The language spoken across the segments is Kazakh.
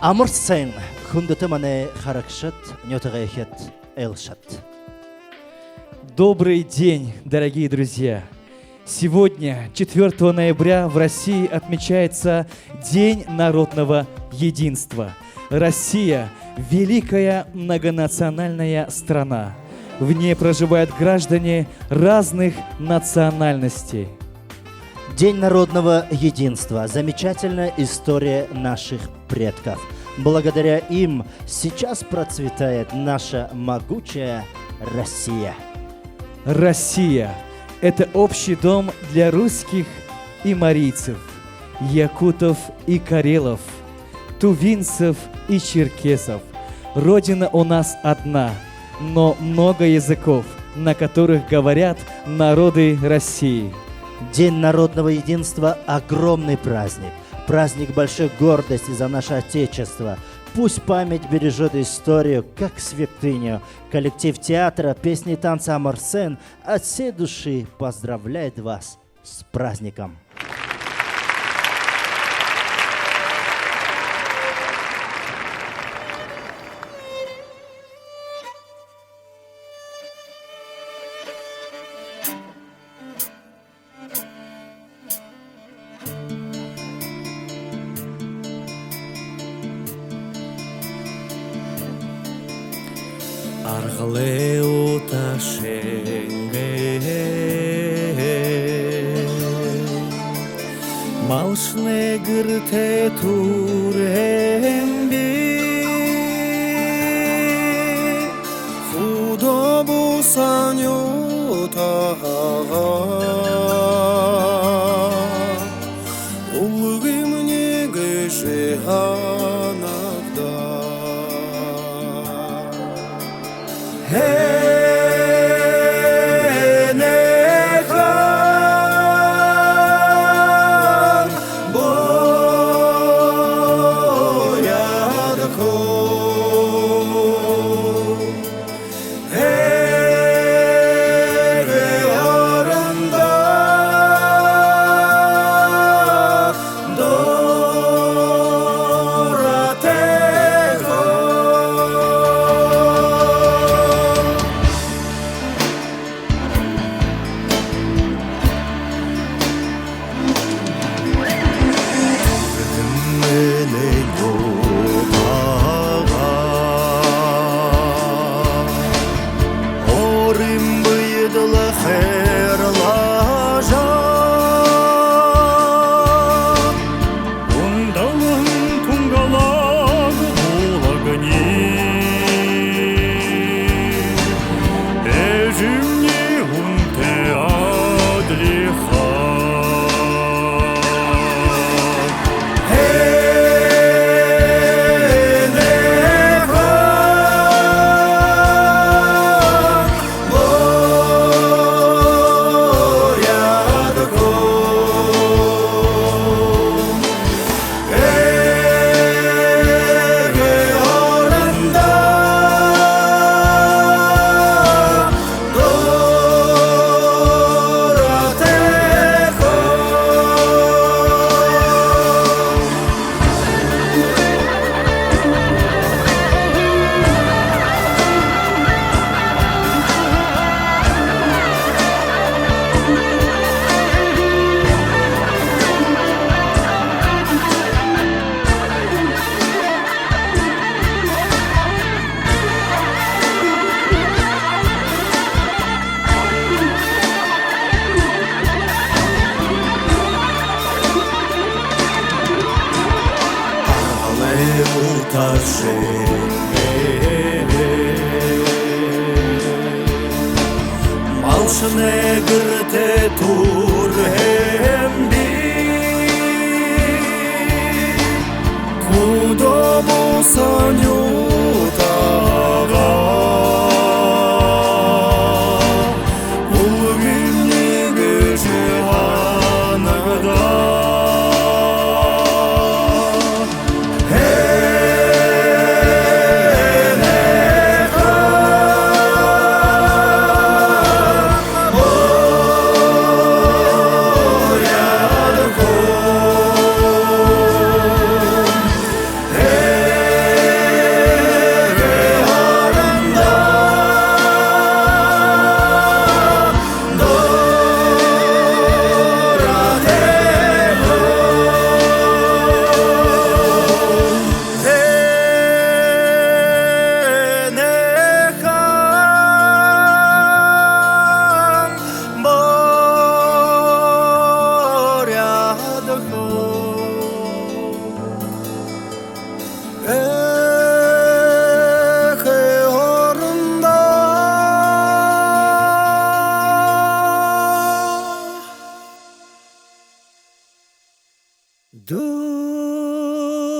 Амурсен, хундатамане харакшат, нётагэхет элшат. Добрый день, дорогие друзья! Сегодня, 4 ноября, в России отмечается День народного единства. Россия – великая многонациональная страна. В ней проживают граждане разных национальностей. День народного единства. Замечательная история наших предков. Благодаря им сейчас процветает наша могучая Россия. Россия – это общий дом для русских и марийцев, якутов и карелов, тувинцев и черкесов. Родина у нас одна, но много языков, на которых говорят народы России. День народного единства – огромный праздник. Праздник большой гордости за наше Отечество. Пусть память бережет историю, как святыню. Коллектив театра «Песни и танцы Амурсен» от всей души поздравляет вас с праздником. Argleuta shenge Malshne girte turembi Fudo busanyota Ulgim nege hanagda Malshne girte turembi Kudo busanyota Ulgim nege hanagda 두라테다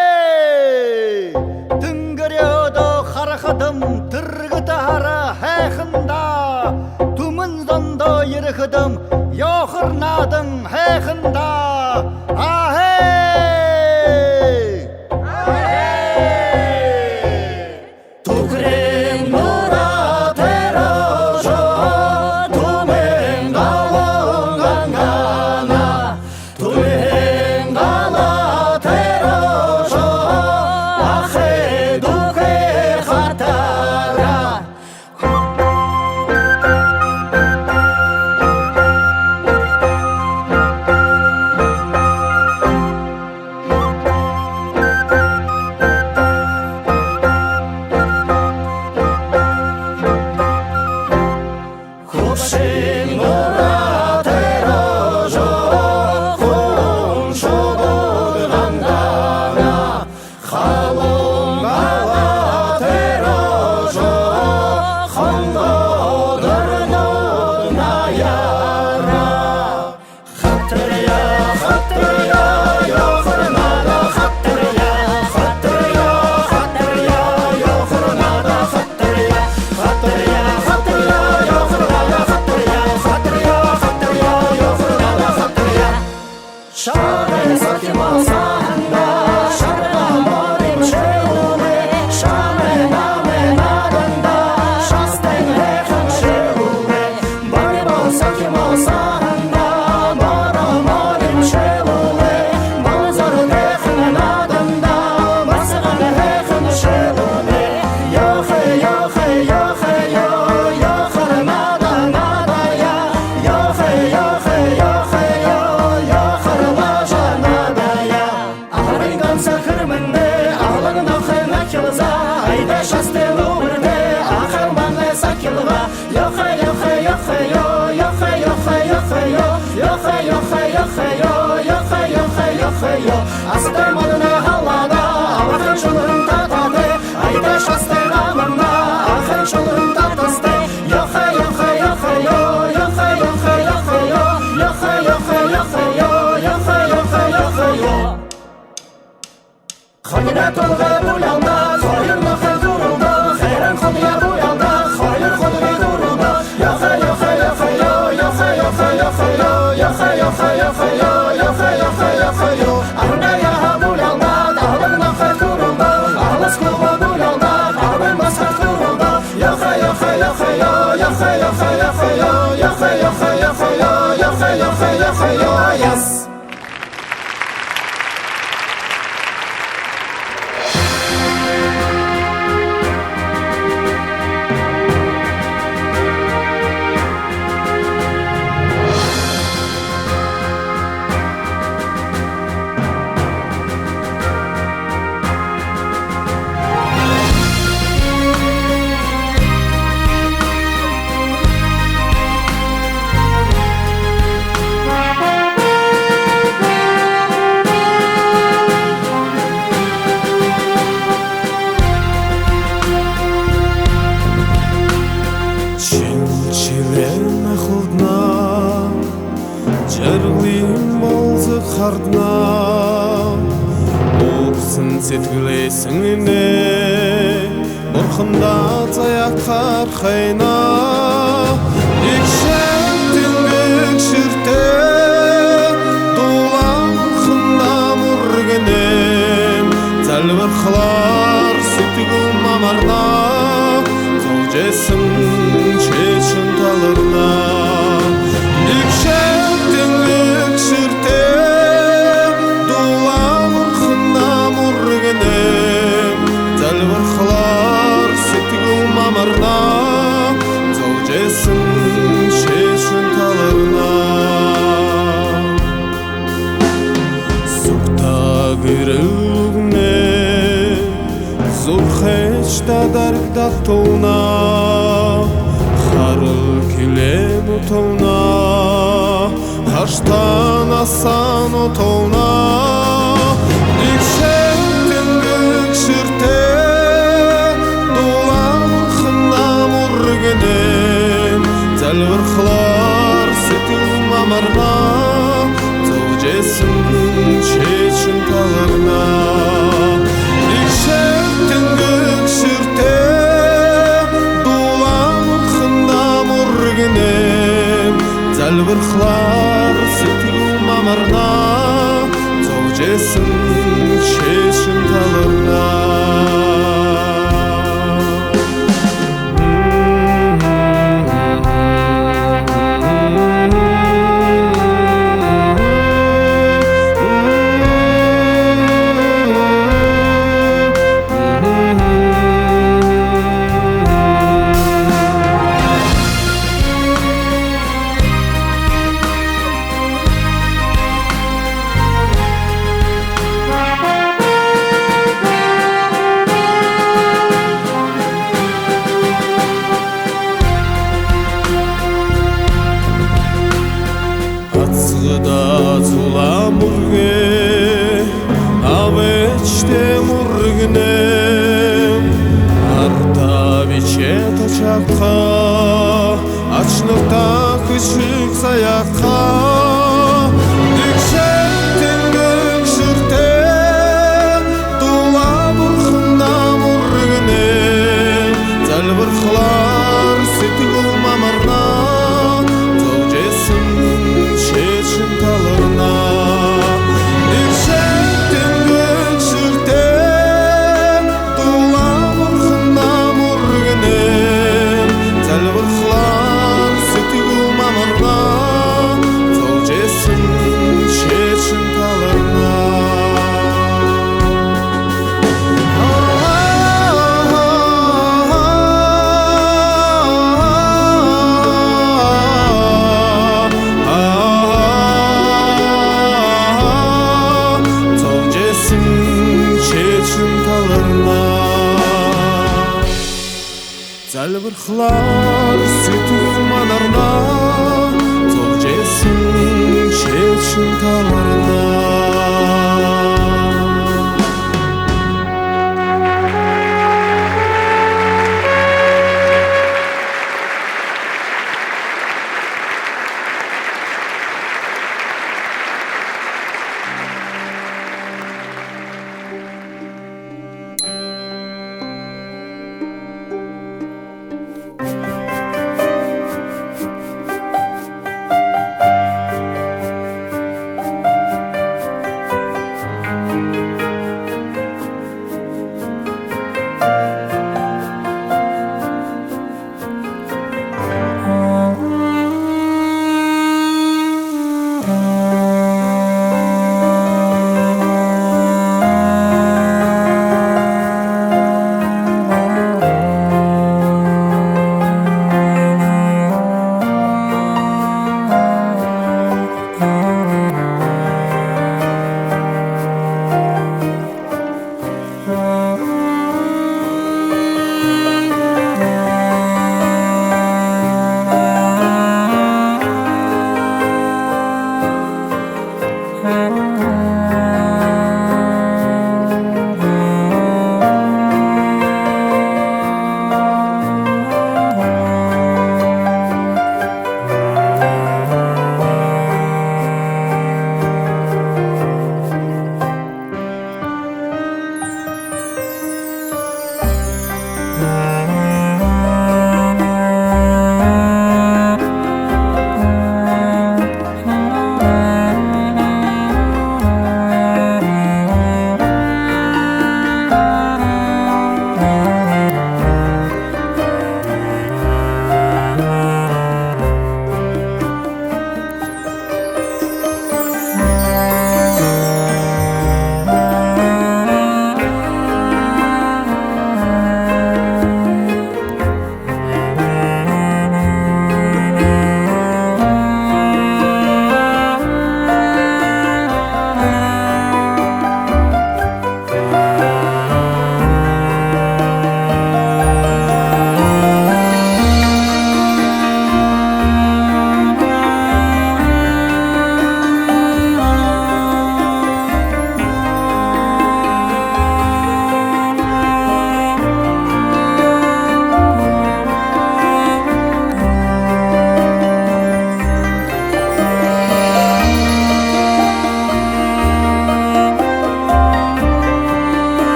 아헤이 등거려도 하라하듬 드르그다하라 해흔다 두문선도 이르흐듬 요흐르나등 해흔다 아헤이 두그린 노라 데러줘 두맹가왕강가나 두맹가나 데러줘 아헤 두게 하타라 혹시 노라 데러줘 홍초도 강가나 가봉가와 데러줘 헌거들도 나야라 핫들야 핫들야 요흐르나다 핫들야 핫들야 핫들야 요흐르나다 핫들야 핫들야 핫들야 요흐르나다 핫들야 핫들야 핫들야 요흐르나다 핫들야 샤베 사키마사 한다 샤베가 머리 채우네 샤베 남에 나간다 샤스탱 해хан 채우네 머리보 사키마사 한다 머러 머리 채우네 먼저로 해хан 나간다 마사가네 해хан 채우네 요헤 요헤 요헤 요 요흐르나다 나다야 요헤 요헤 요헤 요 요흐르나자 나다야 아하린 감사 흐르면네 아하랑은 너헤 나키르자 아이다 샤스테 루르네 아하만네 사키르가 요헤 요헤 요헤 요 요헤 요헤 요헤 요 요헤 요헤 요헤 요 요헤 요헤 요헤 요 아스테 모르네 할라가 아와한 쇼는 타타네 아이다 샤스테 나만나 아한 쇼는 타타스테 요헤 요헤 요헤 요 요헤 요헤 요헤 요 요헤 요헤 요헤 요 요헤 요헤 요헤 요 허니나 돌가 불량다 허유는 너헤 두른다 헤란 허니야 불량다 허유는 허니가 두른다 요헤 요헤 요헤 요 요헤 요헤 요헤 요 요헤 요헤 요헤 요 요헤 요헤 요헤 요 아흔나야 불량다 아흔은 너헤 두른다 아흔스쿠바 불량다 아흔은 마사 두른다 요헤 요헤 요헤 요 요헤 요헤 요헤 요 요헤 요헤 요헤 요 요헤 요헤 요헤 요 예스 Галим болзы қардына Опсын сеткілесіңіне Бұрқында таяққа қайна Екшәктің өкшірте Дулам қында мұргінем Зәл бір қылар сүттігіл мамарна Зол жесім шешін талырна Екшәктің өкшірте Дулам қында мұргінем Зәл бір қылар сүттігіл мамарна Зол жесім шешін талырна Сукта гүрілгіне Зурхечта даргда толна Харыл келем ұтылна Хаштан асан ұтылна Дикшеттің өкшірте Дулам қында мұргінем Зәл бір қылар сетіл мамарна Зол жесім шешін талырна Дикшеттің өкшірте Дулам қында мұргінем Зәл бір қылар сетіл мамарна Зол жесім шешін талырна Ацғыда зула мұрге Авечте мұргінем Арта вече тачаққа Ачнықта күшік саяққа Дикшеттің өкшірте Дула бұрқында мұргінем Зәл бір қылар сетігіл мамарна Зол жесім шешін талырна Дикшеттің өкшірте Дула бұрқында мұргінем Зәл бір қылар сетігіл мамарна Зол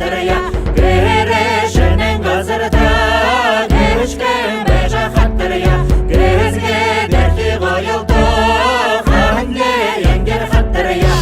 хаттырыя Герешенен газырда Гешкен бежа хаттырыя Гезге дерки қойылды Ханге енгер хаттырыя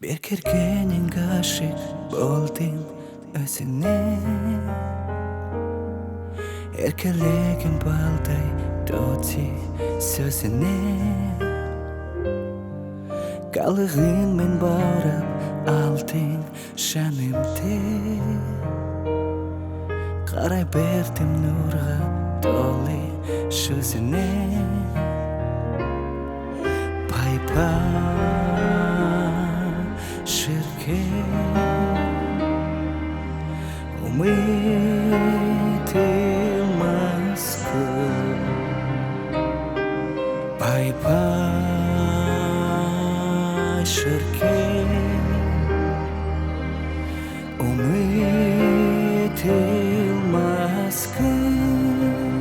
Bir kirkenin kaşık buldum özüne Erkeleğin balday doti sözüne Kalığın men barab aldın şanımdı Karay berdim nurga doli şözüne Pay pay Умытылмас күн Пай-пай шіркей Умытылмас күн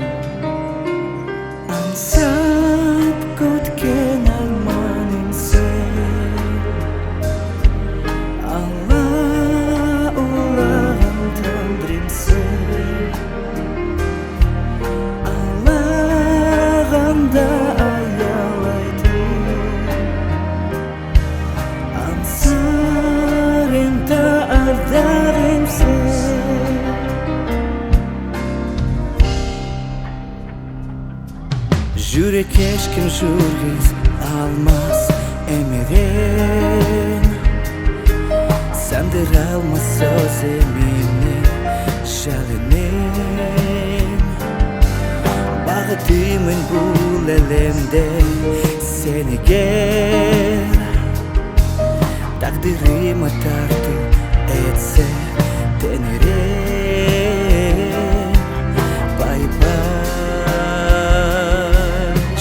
Аңсап күткен арманым сен Аллағанда аялайды Ансарында ардағым сен Жүрек ешкім жүргіз алмас эмерен Сандыр алмас сөзімені жалынен Бағытымын бұл әлемде сені кер Тағдырыма тарту етсе тәңірем Пай-пай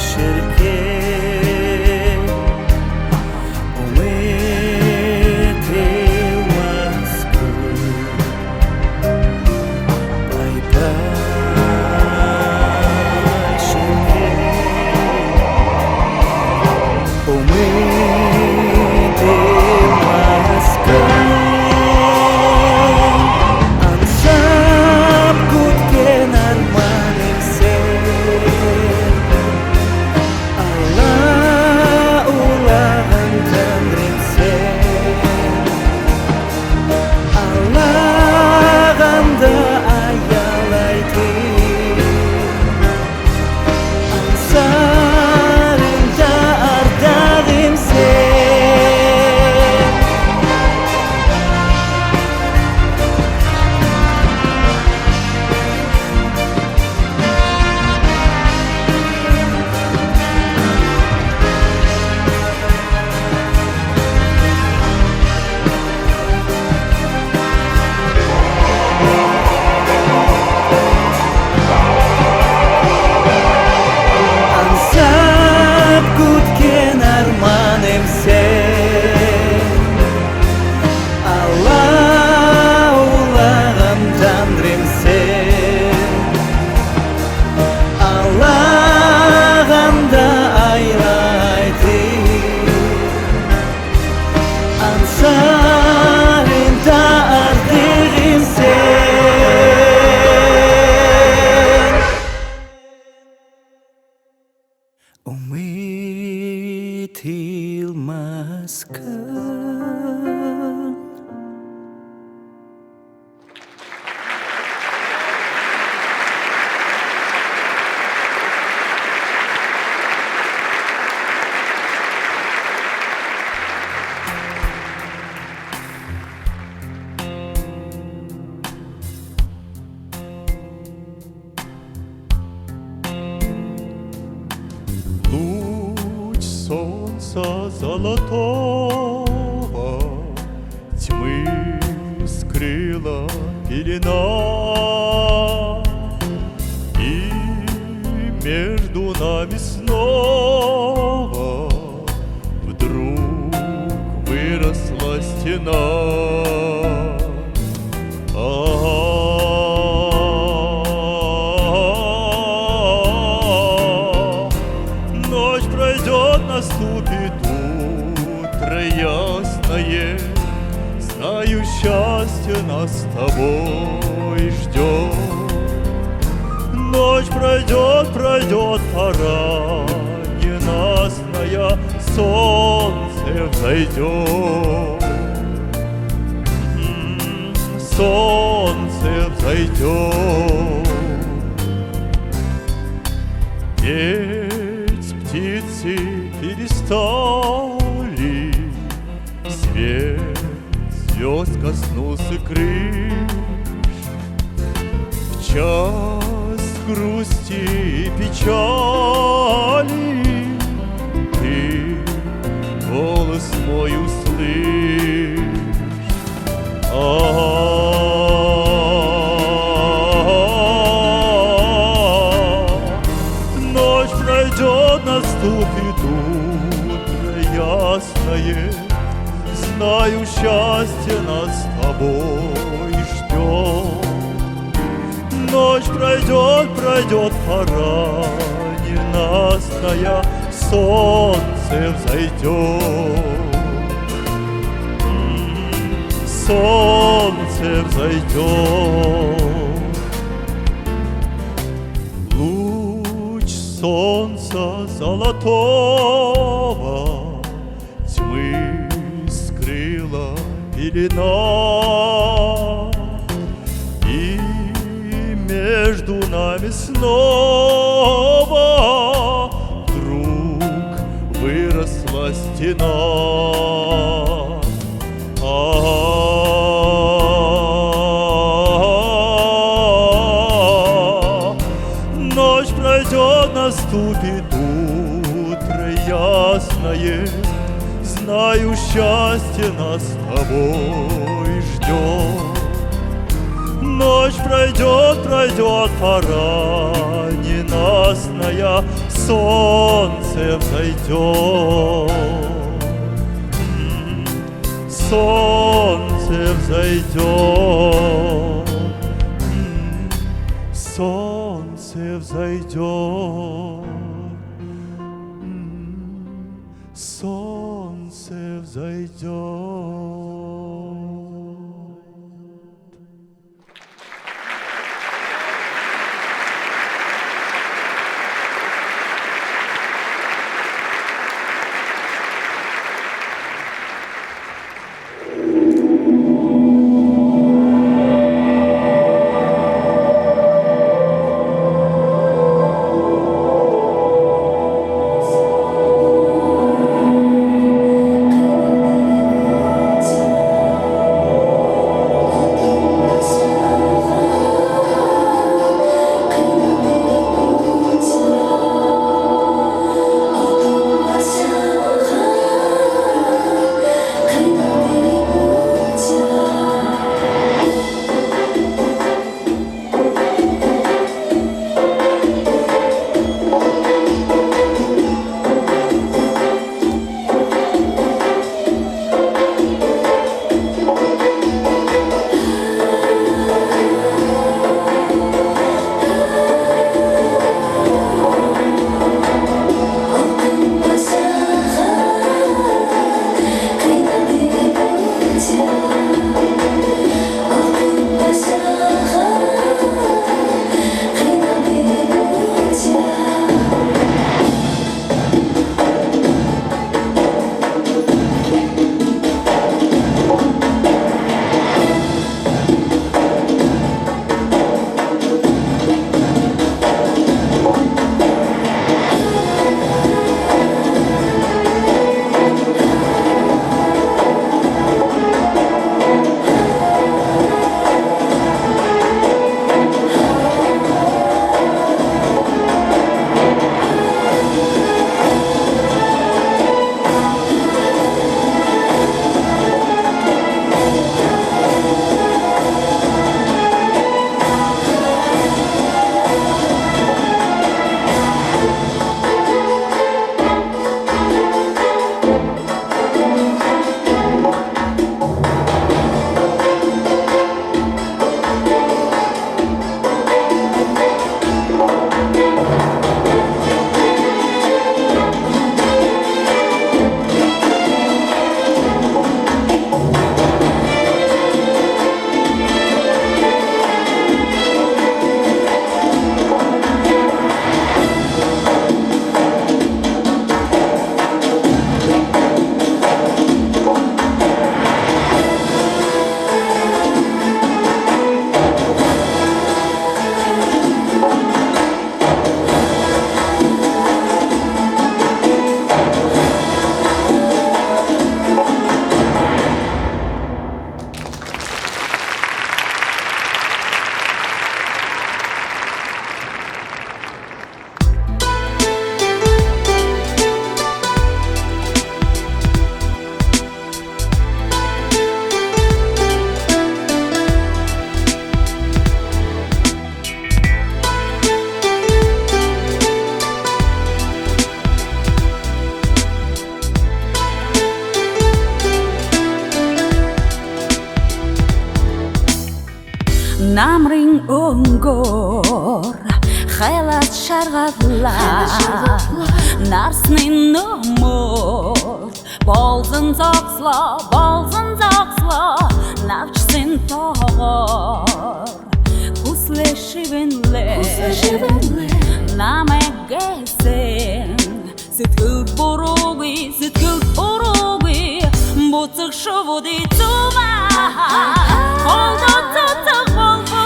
шіркем Ұмытылмас күн Пай-пай шіркем Умытылмас күн солнца золотого тьмы скрыла пелена, и между нами снова вдруг выросла стена. Ночь пройдет, наступит утро ясное, знаю, счастье нас с тобой ждет. Ночь пройдет, пройдет, пора ненастная, солнце взойдет. Солнце взойдет. Петь птицы перестали, свет звезд коснулся крыш. В час грусти и печали ты голос мой услышь. Ночь пройдет, наступит утро ясное, знаю, счастье нас с тобой ждет. Ночь пройдет, пройдет, пора ненастная, солнце взойдет. Солнце взойдет. Луч солнца золотого тьмы скрыла пелена, и между нами снова вдруг выросла стена. Ночь пройдет, наступит утро ясное, знаю, счастье нас с тобой ждет. Ночь пройдет, пройдет, пора ненастная, солнце взойдет. Солнце взойдет. Солнце взойдет. Солнце взойдет. Namring ongor Khelat shargatla Narsnin numot Bolzun zoksla Navchsin togor Kusle shivinle Name gesen Sitkut borugi Butzuk shuvudi tuma Oldo tutuk bolbo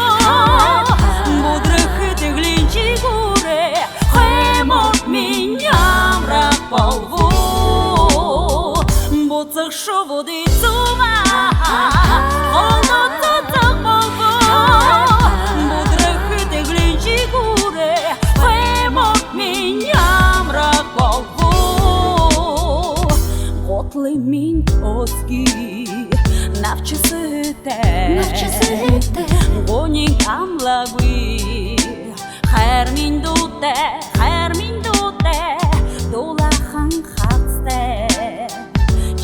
Budrakhite glinchi gure Khemot minyam rak bolbo Butzuk shuvudi tuma Oldo tutuk bolbo Budrakhite glinchi gure Khemot minyam rak bolbo Готли min oski Navchesete Gonin amlagui Her min dute Dolachan khatste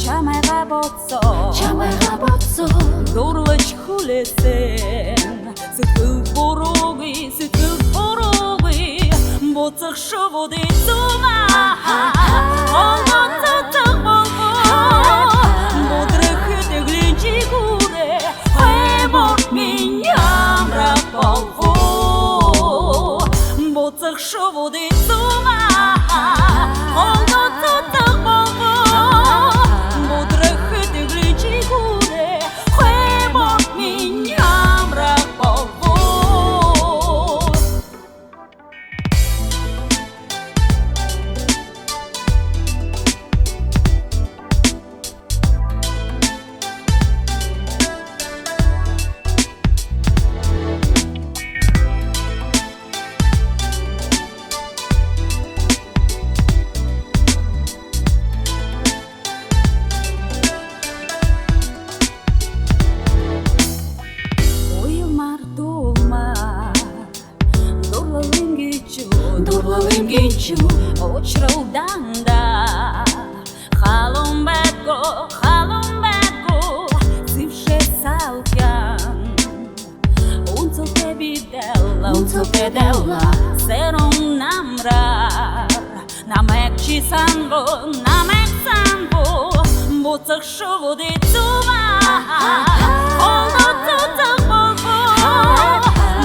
Chamega botso Dorlach khulesen Sütkut borugi Botzak shuvudi tuma Oldo tutuk bolbo Budrakhite glinchi gure Khemot minyam rak bolbo Botzak shuvudi tuma Oldo tutuk bolbo Budrakhite glinchi gure Khemot minyam rak bolbo Дурлалым гинчу, очрылданда Халом бетго, сивше салкян Унцо педела, сером намрар Намек санбо, Буцах шувуди тума Олdo tutuk bolbo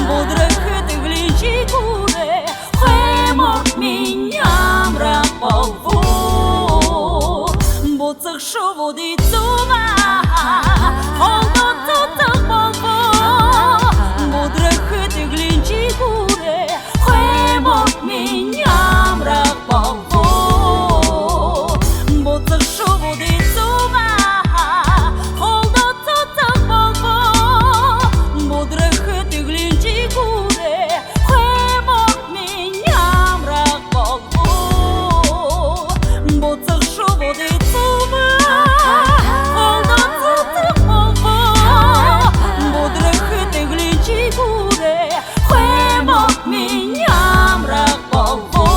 Budrakhite glinchi gure Khemot minyam rak bolbo Butzak shuvudi tuma Oldo tutuk bolbo Budrakhite glinchi gure Khemot minyam rak bolbo Butzak shuvudi tuma Oldo tutuk bolbo Budrakhite glinchi gure Khemot minyam rak bolbo Butzak shuvudi tuma Oldo tutuk bolbo Budrakhite glinchi gure Khemot minyam rak bolbo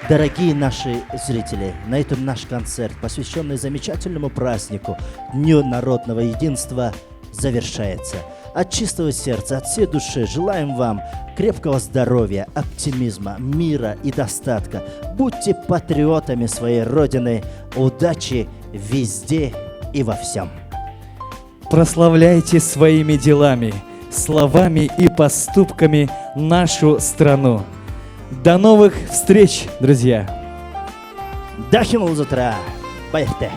Дорогие наши зрители, на этом наш концерт, посвященный замечательному празднику, Дню народного единства, завершается. От чистого сердца, от всей души желаем вам крепкого здоровья, оптимизма, мира и достатка. Будьте патриотами своей Родины, удачи везде и во всем. Прославляйте своими делами, словами и поступками нашу страну. До новых встреч, друзья! Дахим утра, байрте!